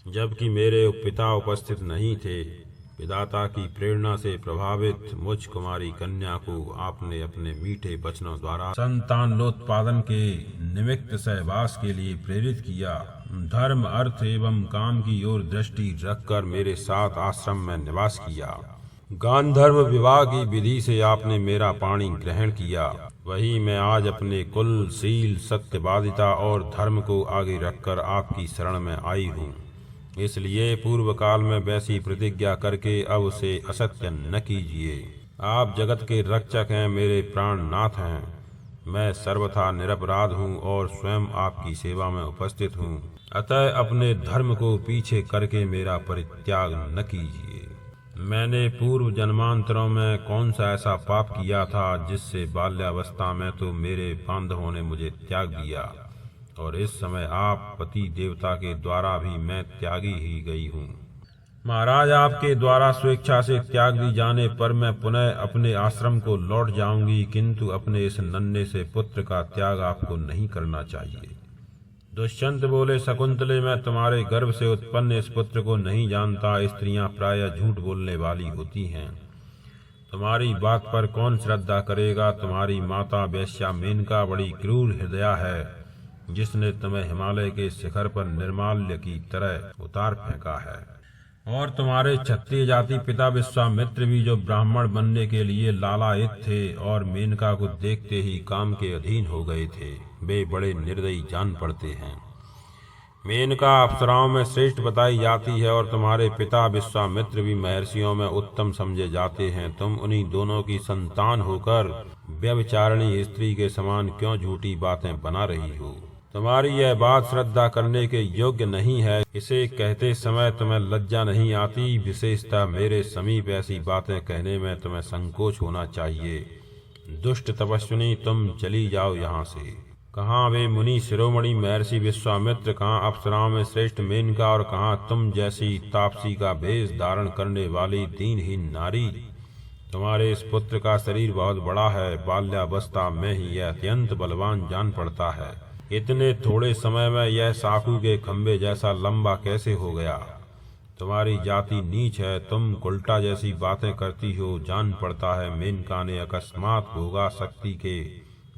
जबकि मेरे पिता उपस्थित नहीं थे। विधाता की प्रेरणा से प्रभावित मुझ कुमारी कन्या को आपने अपने मीठे वचनों द्वारा संतानोत्पादन के निमित्त सहवास के लिए प्रेरित किया। धर्म, अर्थ एवं काम की ओर दृष्टि रखकर मेरे साथ आश्रम में निवास किया। गांधर्व विवाह की विधि से आपने मेरा पाणी ग्रहण किया। वही मैं आज अपने कुल, शील, सत्यवादिता और धर्म को आगे रखकर आपकी शरण में आई हूँ। इसलिए पूर्व काल में वैसी प्रतिज्ञा करके अब उसे असत्य न कीजिए। आप जगत के रक्षक हैं, मेरे प्राणनाथ हैं। मैं सर्वथा निरपराध हूँ और स्वयं आपकी सेवा में उपस्थित हूँ, अतः अपने धर्म को पीछे करके मेरा परित्याग न कीजिए। मैंने पूर्व जन्मांतरों में कौन सा ऐसा पाप किया था, जिससे बाल्यावस्था में तो मेरे बांधवों ने मुझे त्याग दिया, और इस समय आप पति देवता के द्वारा भी मैं त्यागी ही गई हूँ। महाराज, आपके द्वारा स्वेच्छा से त्याग दी जाने पर मैं पुनः अपने आश्रम को लौट जाऊंगी, किंतु अपने इस नन्हे से पुत्र का त्याग आपको नहीं करना चाहिए। दुष्यंत बोले, शकुंतले, मैं तुम्हारे गर्भ से उत्पन्न इस पुत्र को नहीं जानता। स्त्रियां प्रायः झूठ बोलने वाली होती हैं। तुम्हारी बात पर कौन श्रद्धा करेगा। तुम्हारी माता वेश्या मेनका बड़ी क्रूर हृदया है, जिसने तुम्हें हिमालय के शिखर पर निर्माल्य की तरह उतार फेंका है। और तुम्हारे क्षत्रिय जाति पिता विश्वामित्र भी, जो ब्राह्मण बनने के लिए लालायित थे और मेनका को देखते ही काम के अधीन हो गए थे, वे बड़े निर्दयी जान पड़ते हैं। मेनका अप्सराओं में श्रेष्ठ बताई जाती है और तुम्हारे पिता विश्वामित्र भी महर्षियों में उत्तम समझे जाते हैं। तुम उन्हीं दोनों की संतान होकर व्यभिचारिणी स्त्री के समान क्यों झूठी बातें बना रही हो? तुम्हारी यह बात श्रद्धा करने के योग्य नहीं है। इसे कहते समय तुम्हें लज्जा नहीं आती? विशेषतः मेरे समीप ऐसी बातें कहने में तुम्हें संकोच होना चाहिए। दुष्ट तपस्विनी, तुम चली जाओ यहाँ से। कहाँ वे मुनि शिरोमणि महर्षि विश्वामित्र, कहाँ अप्सराओं में श्रेष्ठ मेनका, और कहाँ तुम जैसी तापसी का भेष धारण करने वाली दीनहीन नारी? तुम्हारे इस पुत्र का शरीर बहुत बड़ा है, बाल्यावस्था में ही यह अत्यंत बलवान जान पड़ता है। इतने थोड़े समय में यह साखू के खंभे जैसा लंबा कैसे हो गया? तुम्हारी जाति नीच है, तुम उल्टा जैसी बातें करती हो। जान पड़ता है मेनका ने अकस्मात भोगा शक्ति के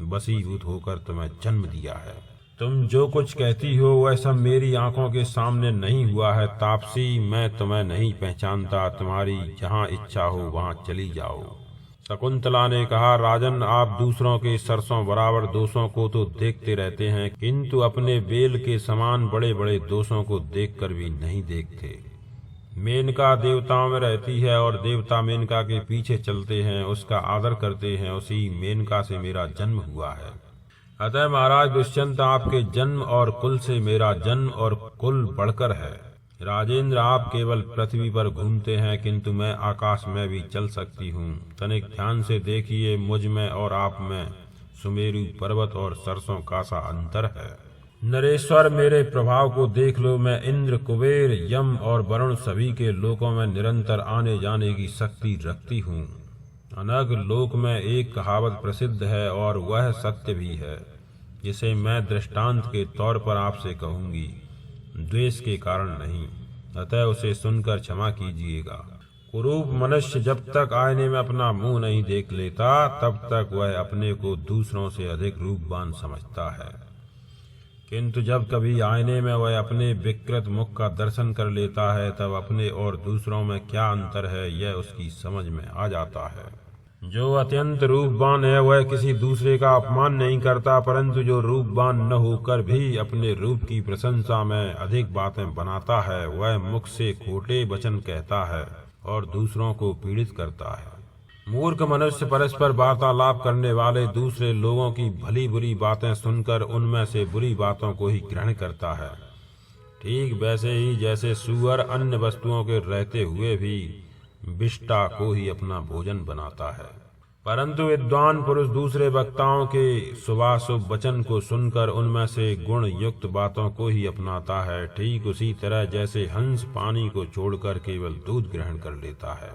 वशीभूत होकर तुम्हें जन्म दिया है। तुम जो कुछ कहती हो वह सब मेरी आंखों के सामने नहीं हुआ है तापसी। मैं तुम्हें नहीं पहचानता। तुम्हारी जहाँ इच्छा हो वहाँ चली जाओ। शकुंतला ने कहा, राजन, आप दूसरों के सरसों बराबर दोषों को तो देखते रहते हैं, किंतु अपने बेल के समान बड़े बड़े दोषों को देखकर भी नहीं देखते। मेनका देवताओं में रहती है और देवता मेनका के पीछे चलते हैं, उसका आदर करते हैं। उसी मेनका से मेरा जन्म हुआ है। अतः महाराज दुष्यंत, आपके जन्म और कुल से मेरा जन्म और कुल बढ़कर है। राजेंद्र, आप केवल पृथ्वी पर घूमते हैं, किंतु मैं आकाश में भी चल सकती हूँ। तनिक ध्यान से देखिए, मुझ में और आप में सुमेरु पर्वत और सरसों का सा अंतर है। नरेश्वर, मेरे प्रभाव को देख लो। मैं इंद्र, कुबेर, यम और वरुण सभी के लोकों में निरंतर आने जाने की शक्ति रखती हूँ। अनग लोक में एक कहावत प्रसिद्ध है और वह सत्य भी है, जिसे मैं दृष्टांत के तौर पर आपसे कहूंगी, द्वेष के कारण नहीं। अतः उसे सुनकर क्षमा कीजिएगा। कुरूप मनुष्य जब तक आईने में अपना मुंह नहीं देख लेता, तब तक वह अपने को दूसरों से अधिक रूपवान समझता है, किंतु जब कभी आईने में वह अपने विकृत मुख का दर्शन कर लेता है, तब अपने और दूसरों में क्या अंतर है यह उसकी समझ में आ जाता है। जो अत्यंत रूपवान है वह किसी दूसरे का अपमान नहीं करता, परंतु जो रूपवान न होकर भी अपने रूप की प्रशंसा में अधिक बातें बनाता है, वह मुख से खोटे वचन कहता है और दूसरों को पीड़ित करता है। मूर्ख मनुष्य परस्पर वार्तालाप करने वाले दूसरे लोगों की भली बुरी बातें सुनकर उनमें से बुरी बातों को ही ग्रहण करता है। ठीक वैसे ही जैसे सुअर अन्य वस्तुओं के रहते हुए भी विष्टा को ही अपना भोजन बनाता है, परंतु विद्वान पुरुष दूसरे वक्ताओं के शुभाशुभ वचन को सुनकर उनमें से गुण युक्त बातों को ही अपनाता है। ठीक उसी तरह जैसे हंस पानी को छोड़कर केवल दूध ग्रहण कर लेता है।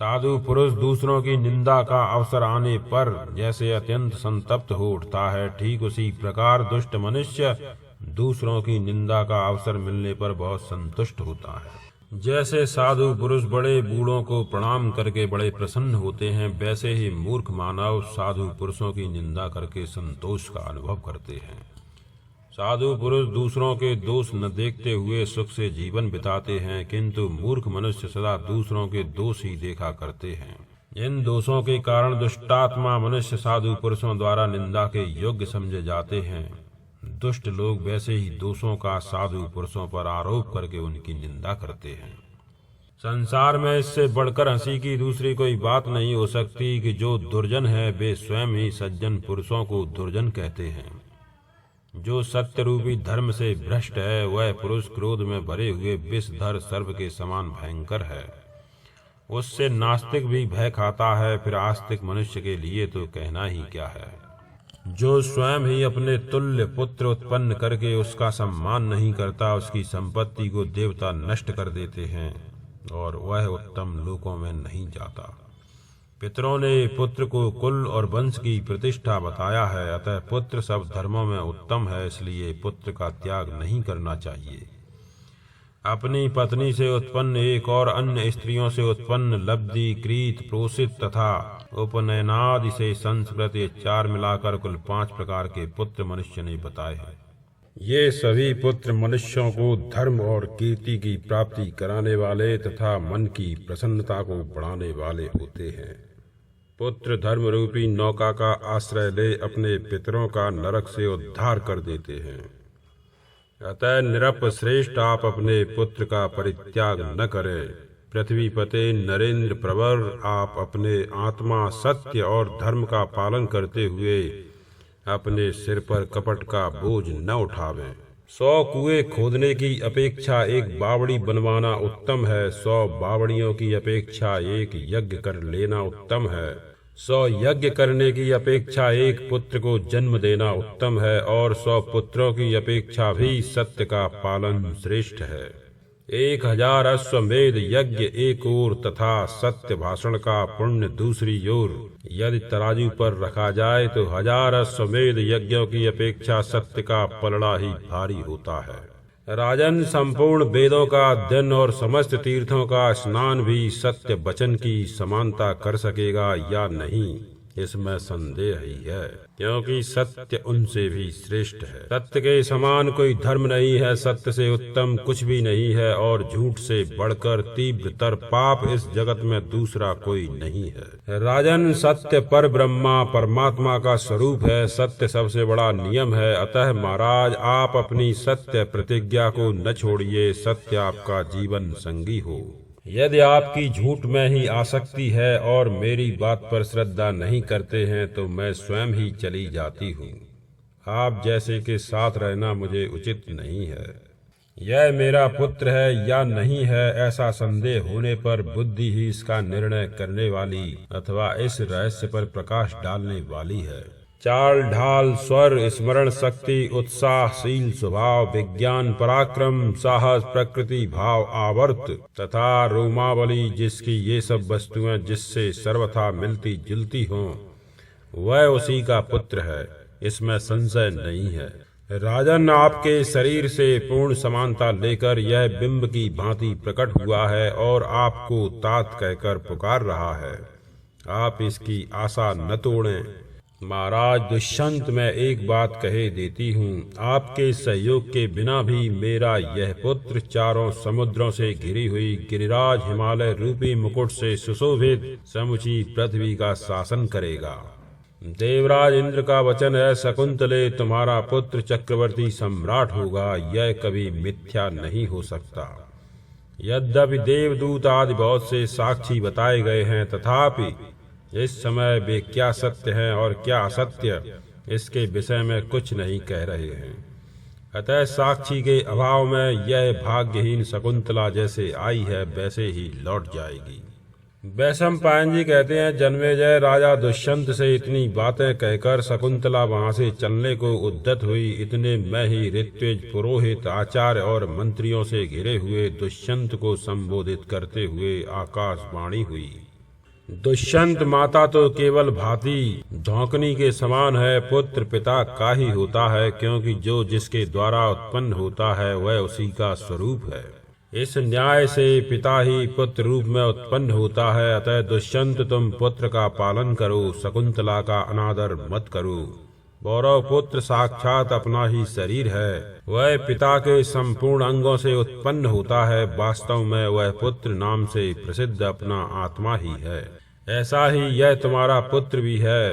साधु पुरुष दूसरों की निंदा का अवसर आने पर जैसे अत्यंत संतप्त हो उठता है, ठीक उसी प्रकार दुष्ट मनुष्य दूसरों की निंदा का अवसर मिलने पर बहुत संतुष्ट होता है। जैसे साधु पुरुष बड़े बूढ़ों को प्रणाम करके बड़े प्रसन्न होते हैं, वैसे ही मूर्ख मानव साधु पुरुषों की निंदा करके संतोष का अनुभव करते हैं। साधु पुरुष दूसरों के दोष न देखते हुए सुख से जीवन बिताते हैं, किंतु मूर्ख मनुष्य सदा दूसरों के दोष ही देखा करते हैं। इन दोषों के कारण दुष्टात्मा मनुष्य साधु पुरुषों द्वारा निंदा के योग्य समझे जाते हैं। दुष्ट लोग वैसे ही दोषों का साधु पुरुषों पर आरोप करके उनकी निंदा करते हैं। संसार में इससे बढ़कर हंसी की दूसरी कोई बात नहीं हो सकती कि जो दुर्जन है वे स्वयं ही सज्जन पुरुषों को दुर्जन कहते हैं। जो सत्य रूपी धर्म से भ्रष्ट है वह पुरुष क्रोध में भरे हुए विषधर सर्प के समान भयंकर है। उससे नास्तिक भी भय खाता है, फिर आस्तिक मनुष्य के लिए तो कहना ही क्या है। जो स्वयं ही अपने तुल्य पुत्र उत्पन्न करके उसका सम्मान नहीं करता, उसकी संपत्ति को देवता नष्ट कर देते हैं और वह उत्तम लोकों में नहीं जाता। पितरों ने पुत्र को कुल और वंश की प्रतिष्ठा बताया है, अतः पुत्र सब धर्मों में उत्तम है, इसलिए पुत्र का त्याग नहीं करना चाहिए। अपनी पत्नी से उत्पन्न एक और अन्य स्त्रियों से उत्पन्न लब्धि, क्रीत, प्रोषित तथा उपनयनादि से संस्कृत ये 4 मिलाकर कुल 5 प्रकार के पुत्र मनुष्य ने बताए हैं। ये सभी पुत्र मनुष्यों को धर्म और कीर्ति की प्राप्ति कराने वाले तथा मन की प्रसन्नता को बढ़ाने वाले होते हैं। पुत्र धर्म रूपी नौका का आश्रय ले अपने पितरों का नरक से उद्धार कर देते हैं। अतः निरप श्रेष्ठ, आप अपने पुत्र का परित्याग न करें। पृथ्वीपते नरेंद्र प्रवर, आप अपने आत्मा सत्य और धर्म का पालन करते हुए अपने सिर पर कपट का बोझ न उठावें। 100 कुएं खोदने की अपेक्षा एक बावड़ी बनवाना उत्तम है। 100 बावड़ियों की अपेक्षा एक यज्ञ कर लेना उत्तम है। 100 यज्ञ करने की अपेक्षा एक पुत्र को जन्म देना उत्तम है, और 100 पुत्रों की अपेक्षा भी सत्य का पालन श्रेष्ठ है। 1000 अश्वमेध यज्ञ एक ओर तथा सत्य भाषण का पुण्य दूसरी ओर यदि तराजू पर रखा जाए तो 1000 अश्वमेध यज्ञों की अपेक्षा सत्य का पलड़ा ही भारी होता है। राजन, संपूर्ण वेदों का अध्ययन और समस्त तीर्थों का स्नान भी सत्य वचन की समानता कर सकेगा या नहीं, इसमें संदेह ही है, क्योंकि सत्य उनसे भी श्रेष्ठ है। सत्य के समान कोई धर्म नहीं है, सत्य से उत्तम कुछ भी नहीं है, और झूठ से बढ़कर तीव्रतर पाप इस जगत में दूसरा कोई नहीं है। राजन, सत्य पर ब्रह्मा परमात्मा का स्वरूप है, सत्य सबसे बड़ा नियम है। अतः महाराज, आप अपनी सत्य प्रतिज्ञा को न छोड़िए, सत्य आपका जीवन संगी हो। यदि आपकी झूठ में ही आसक्ति है और मेरी बात पर श्रद्धा नहीं करते हैं तो मैं स्वयं ही चली जाती हूँ। आप जैसे के साथ रहना मुझे उचित नहीं है। यह मेरा पुत्र है या नहीं है, ऐसा संदेह होने पर बुद्धि ही इसका निर्णय करने वाली अथवा इस रहस्य पर प्रकाश डालने वाली है। चाल ढाल, स्वर, स्मरण शक्ति, उत्साहशील स्वभाव, विज्ञान, पराक्रम, साहस, प्रकृति भाव, आवर्त तथा रोमावली, जिसकी ये सब वस्तुएं जिससे सर्वथा मिलती जुलती हों, वह उसी का पुत्र है, इसमें संशय नहीं है। राजन, आपके शरीर से पूर्ण समानता लेकर यह बिंब की भांति प्रकट हुआ है और आपको तात कहकर पुकार रहा है। आप इसकी आशा न तोड़ें। महाराज दुष्यंत, मैं एक बात कहे देती हूँ, आपके सहयोग के बिना भी मेरा यह पुत्र चारों समुद्रों से घिरी हुई गिरिराज हिमालय रूपी मुकुट से सुशोभित समुची पृथ्वी का शासन करेगा। देवराज इंद्र का वचन है, शकुंतले, तुम्हारा पुत्र चक्रवर्ती सम्राट होगा, यह कभी मिथ्या नहीं हो सकता। यद्यपि देवदूत आदि बहुत से साक्षी बताए गए हैं, तथापि इस समय वे क्या सत्य हैं और क्या असत्य, इसके विषय में कुछ नहीं कह रहे हैं। अतः साक्षी के अभाव में यह भाग्यहीन शकुंतला जैसे आई है वैसे ही लौट जाएगी। वैशंपायन जी कहते हैं, जन्मेजय, राजा दुष्यंत से इतनी बातें कहकर शकुंतला वहां से चलने को उद्यत हुई। इतने में ही ऋत्विज, पुरोहित, आचार्य और मंत्रियों से घिरे हुए दुष्यंत को संबोधित करते हुए आकाशवाणी हुई। दुष्यंत, माता तो केवल भांति धौंकनी के समान है, पुत्र पिता का ही होता है, क्योंकि जो जिसके द्वारा उत्पन्न होता है वह उसी का स्वरूप है। इस न्याय से पिता ही पुत्र रूप में उत्पन्न होता है। अतः दुष्यंत, तुम पुत्र का पालन करो, शकुंतला का अनादर मत करो। पौरव पुत्र साक्षात अपना ही शरीर है, वह पिता के संपूर्ण अंगों से उत्पन्न होता है। वास्तव में वह पुत्र नाम से प्रसिद्ध अपना आत्मा ही है। ऐसा ही यह तुम्हारा पुत्र भी है।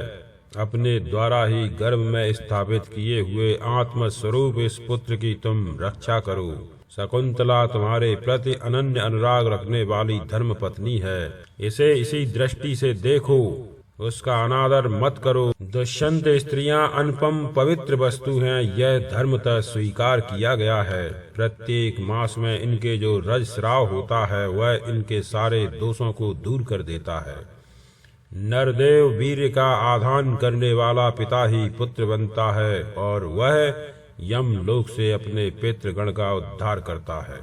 अपने द्वारा ही गर्भ में स्थापित किए हुए आत्म स्वरूप इस पुत्र की तुम रक्षा करो। शकुंतला तुम्हारे प्रति अनन्य अनुराग रखने वाली धर्म पत्नी है, इसे इसी दृष्टि से देखो, उसका अनादर मत करो। दुष्यंत, स्त्रियां अनुपम पवित्र वस्तु हैं, यह धर्मतः स्वीकार किया गया है। प्रत्येक मास में इनके जो रजस्राव होता है वह इनके सारे दोषों को दूर कर देता है। नरदेव वीर्य का आधान करने वाला पिता ही पुत्र बनता है और वह यम लोक से अपने पितृगण का उद्धार करता है।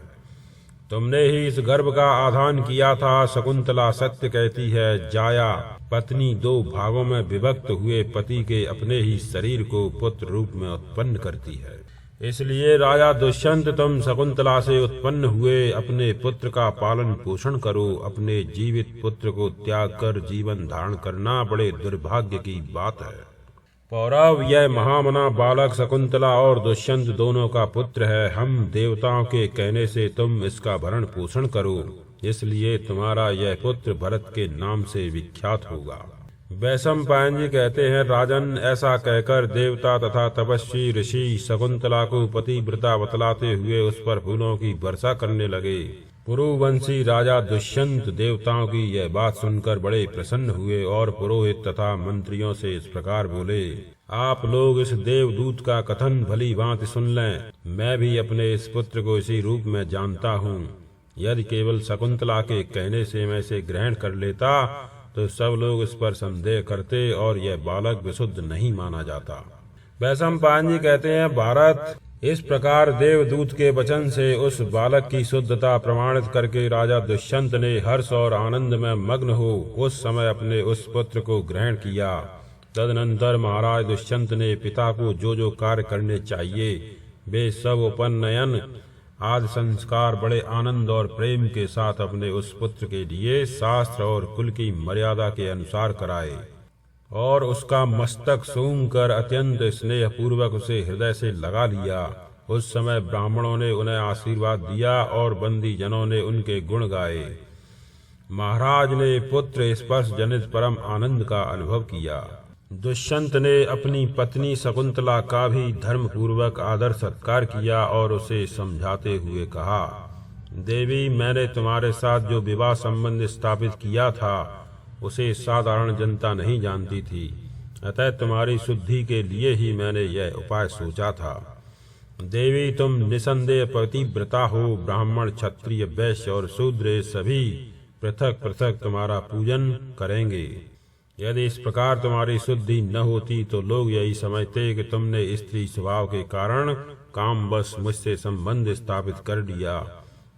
तुमने ही इस गर्भ का आधान किया था। शकुंतला सत्य कहती है। जाया, पत्नी दो भागों में विभक्त हुए पति के अपने ही शरीर को पुत्र रूप में उत्पन्न करती है। इसलिए राजा दुष्यंत, तुम शकुंतला से उत्पन्न हुए अपने पुत्र का पालन पोषण करो। अपने जीवित पुत्र को त्याग कर जीवन धारण करना बड़े दुर्भाग्य की बात है। पौरव, यह महामना बालक शकुंतला और दुष्यंत दोनों का पुत्र है। हम देवताओं के कहने से तुम इसका भरण पोषण करो, इसलिए तुम्हारा यह पुत्र भरत के नाम से विख्यात होगा। वैशंपायन जी कहते हैं, राजन, ऐसा कहकर देवता तथा तपस्वी ऋषि शकुंतला को पतिव्रता बतलाते हुए उस पर फूलों की वर्षा करने लगे। पुरुवंशी राजा दुष्यंत देवताओं की यह बात सुनकर बड़े प्रसन्न हुए और पुरोहित तथा मंत्रियों से इस प्रकार बोले, आप लोग इस देवदूत का कथन भली भांति सुन लें। मैं भी अपने इस पुत्र को इसी रूप में जानता हूँ। यदि केवल शकुंतला के कहने से मैं इसे ग्रहण कर लेता तो सब लोग इस पर संदेह करते और यह बालक विशुद्ध नहीं माना जाता। वैशंपायन जी कहते हैं, भारत, इस प्रकार देवदूत के वचन से उस बालक की शुद्धता प्रमाणित करके राजा दुष्यंत ने हर्ष और आनंद में मग्न हो उस समय अपने उस पुत्र को ग्रहण किया। तदनंतर महाराज दुष्यंत ने पिता को जो जो कार्य करने चाहिए वे सब उपनयन आदि संस्कार बड़े आनंद और प्रेम के साथ अपने उस पुत्र के लिए शास्त्र और कुल की मर्यादा के अनुसार कराए और उसका मस्तक सूंघ कर अत्यंत स्नेह पूर्वक उसे हृदय से लगा लिया। उस समय ब्राह्मणों ने उन्हें आशीर्वाद दिया और बंदी जनों ने उनके गुण गाए। महाराज ने पुत्र स्पर्श जनित परम आनंद का अनुभव किया। दुष्यंत ने अपनी पत्नी शकुंतला का भी धर्म पूर्वक आदर सत्कार किया और उसे समझाते हुए कहा, देवी, मैंने तुम्हारे साथ जो विवाह संबंध स्थापित किया था उसे साधारण जनता नहीं जानती थी, अतः तुम्हारी शुद्धि के लिए ही मैंने यह उपाय सोचा था। देवी, तुम निसंदेह पतिव्रता हो। ब्राह्मण, क्षत्रिय, वैश्य और शूद्र सभी पृथक पृथक तुम्हारा पूजन करेंगे। यदि इस प्रकार तुम्हारी शुद्धि न होती तो लोग यही समझते कि तुमने स्त्री स्वभाव के कारण कामवश मुझसे संबंध स्थापित कर लिया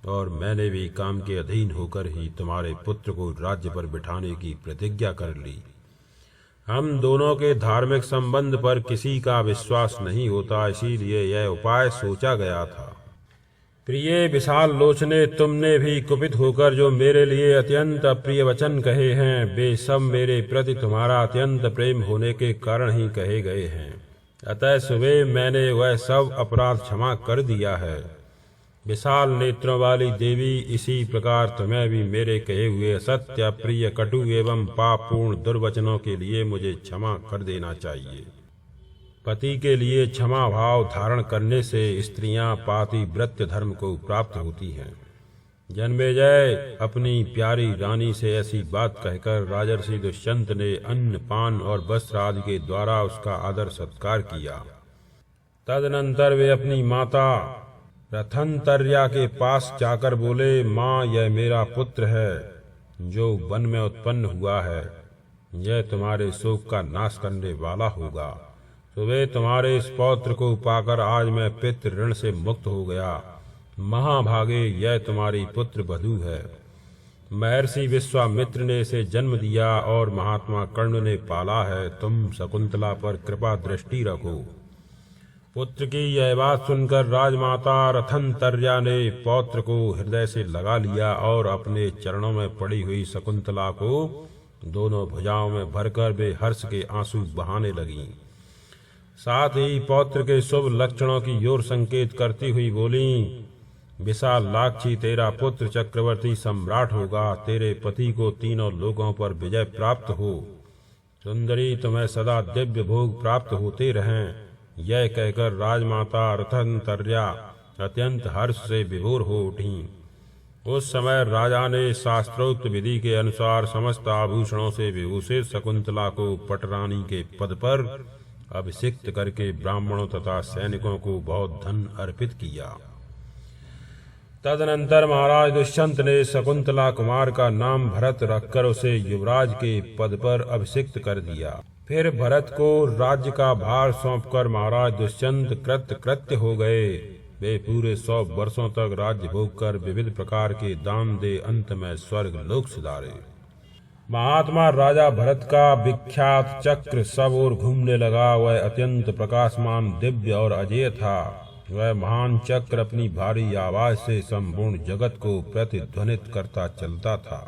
और मैंने भी काम के अधीन होकर ही तुम्हारे पुत्र को राज्य पर बिठाने की प्रतिज्ञा कर ली। हम दोनों के धार्मिक संबंध पर किसी का विश्वास नहीं होता, इसीलिए यह उपाय सोचा गया था। प्रिय विशाल लोचने, तुमने भी कुपित होकर जो मेरे लिए अत्यंत अप्रिय वचन कहे हैं वे सब मेरे प्रति तुम्हारा अत्यंत प्रेम होने के कारण ही कहे गए हैं। अतः सुबह मैंने वह सब अपराध क्षमा कर दिया है। विशाल नेत्रों वाली देवी, इसी प्रकार तुम्हें भी मेरे कहे हुए असत्य, अप्रिय, कटु एवं पापपूर्ण दुर्वचनों के लिए मुझे क्षमा कर देना चाहिए। पति के लिए क्षमा भाव धारण करने से स्त्रियां पातिव्रत्य धर्म को प्राप्त होती हैं। जन्मेजय, अपनी प्यारी रानी से ऐसी बात कहकर राजर्षि दुष्यंत ने अन्न, पान और वस्त्र आदि के द्वारा उसका आदर सत्कार किया। तदनंतर वे अपनी माता रथंतर्या के पास जाकर बोले, माँ, यह मेरा पुत्र है जो वन में उत्पन्न हुआ है। यह तुम्हारे शोक का नाश करने वाला होगा। सुबह तुम्हारे इस पौत्र को पाकर आज मैं पितृ ऋण से मुक्त हो गया। महाभागे, यह तुम्हारी पुत्र वधू है। महर्षि विश्वामित्र ने इसे जन्म दिया और महात्मा कर्ण ने पाला है। तुम शकुंतला पर कृपा दृष्टि रखो। पुत्र की यह बात सुनकर राजमाता रथंतर्या ने पौत्र को हृदय से लगा लिया और अपने चरणों में पड़ी हुई शकुंतला को दोनों भुजाओं में भरकर वे हर्ष के आंसू बहाने लगी। साथ ही पौत्र के शुभ लक्षणों की ओर संकेत करती हुई बोली, विशालाक्षी, तेरा पुत्र चक्रवर्ती सम्राट होगा। तेरे पति को तीनों लोकों पर विजय प्राप्त हो। सुंदरी, तुम्हें सदा दिव्य भोग प्राप्त होते रहें। यह कहकर राजमाता रथंतर्या अत्यंत हर्ष से विभोर हो उठी। उस समय राजा ने शास्त्रोक्त विधि के अनुसार समस्त आभूषणों से विभूषित शकुंतला को पटरानी के पद पर अभिषिक्त करके ब्राह्मणों तथा सैनिकों को बहुत धन अर्पित किया। तदनंतर महाराज दुष्यंत ने शकुंतला कुमार का नाम भरत रखकर उसे युवराज के पद पर अभिषिक्त कर दिया। फिर भरत को राज्य का भार सौंपकर महाराज दुष्यंत कृत्य हो गए। वे पूरे 100 वर्षों तक राज्य भोग कर विविध प्रकार के दान दे अंत में स्वर्ग लोक सिधारे। महात्मा राजा भरत का विख्यात चक्र सब ओर घूमने लगा। वह अत्यंत प्रकाशमान, दिव्य और अजेय था। वह महान चक्र अपनी भारी आवाज से संपूर्ण जगत को प्रतिध्वनित करता चलता था।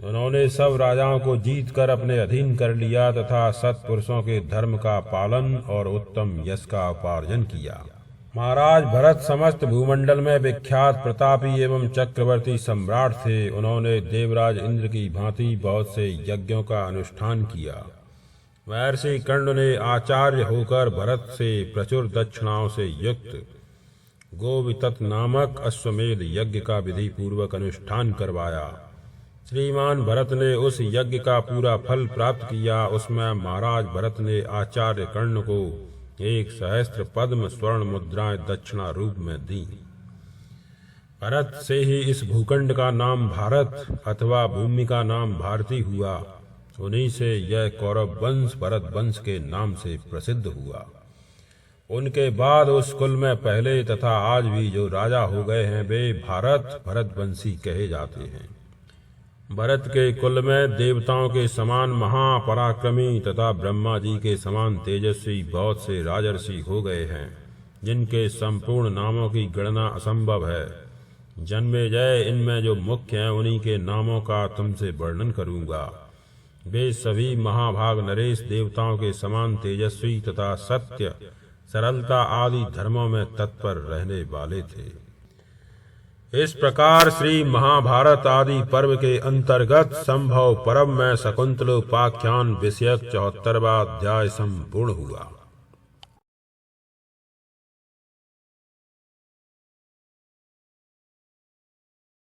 उन्होंने सब राजाओं को जीत कर अपने अधीन कर लिया तथा सत्पुरुषों के धर्म का पालन और उत्तम यश का उपार्जन किया। महाराज भरत समस्त भूमंडल में विख्यात प्रतापी एवं चक्रवर्ती सम्राट थे। उन्होंने देवराज इंद्र की भांति बहुत से यज्ञों का अनुष्ठान किया। महर्षि कर्ण ने आचार्य होकर भरत से प्रचुर दक्षिणाओं से युक्त गोवितत नामक अश्वमेध यज्ञ का विधि पूर्वक अनुष्ठान करवाया। श्रीमान भरत ने उस यज्ञ का पूरा फल प्राप्त किया। उसमें महाराज भरत ने आचार्य कर्ण को 1 सहस्त्र पद्म स्वर्ण मुद्राएं दक्षिणा रूप में दी। भरत से ही इस भूखंड का नाम भारत अथवा भूमि का नाम भारती हुआ। उन्हीं से यह कौरव वंश भरत वंश के नाम से प्रसिद्ध हुआ। उनके बाद उस कुल में पहले तथा आज भी जो राजा हो गए हैं वे भारत भरतवंशी कहे जाते हैं। भरत के कुल में देवताओं के समान महापराक्रमी तथा ब्रह्मा जी के समान तेजस्वी बहुत से राजर्षि हो गए हैं, जिनके संपूर्ण नामों की गणना असंभव है। जन्मेजय इनमें जो मुख्य हैं उन्हीं के नामों का तुमसे वर्णन करूंगा। वे सभी महाभाग नरेश देवताओं के समान तेजस्वी तथा सत्य सरलता आदि धर्मों में तत्पर रहने वाले थे। इस प्रकार श्री महाभारत आदि पर्व के अंतर्गत संभव पर्व में शकुंतलोपाख्यान विषयक 74वां अध्याय संपूर्ण हुआ।